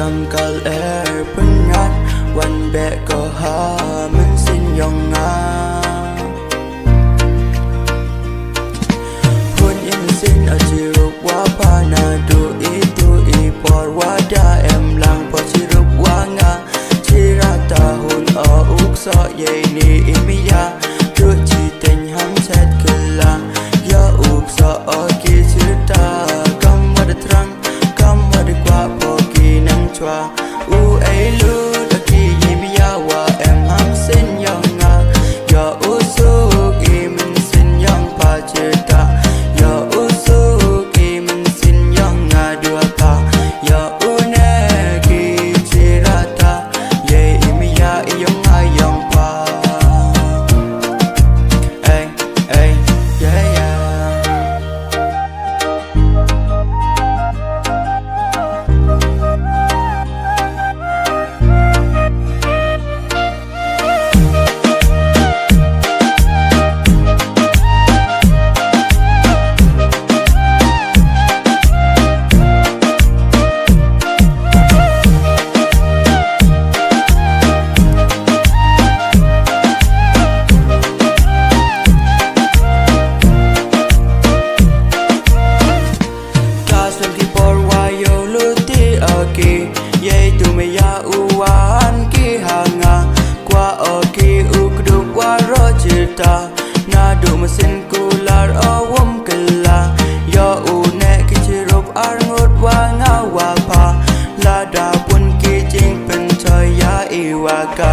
cầm cờ lẽ bưng ngắtวันแบกก็หามันสิ้นยองงาพูดยังสิ้นอาจิรุกว่าพานาดูอีปอดว่าดาเอ็มลังพอจิรุกว่างาชิราตาหุ่นอุกซอเยนีอิมิยาดูจีเต็งหัมเซตกิลายาอุกซอกีชิตากำวัดตรังกำวัดกว่าพอกีนังจวาไอลูyai tu me ya uwan ki hanga kwa oki ukdu wa rojita na du mesin kular awam kala ya une ki chirup arngut wa ngawa pa la da pun ki jing pen choy ya iwaka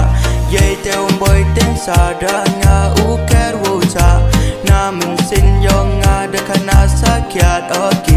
yai teu boy ten sa da nga u ker wo cha na mesin yo nga de kana sakyat oki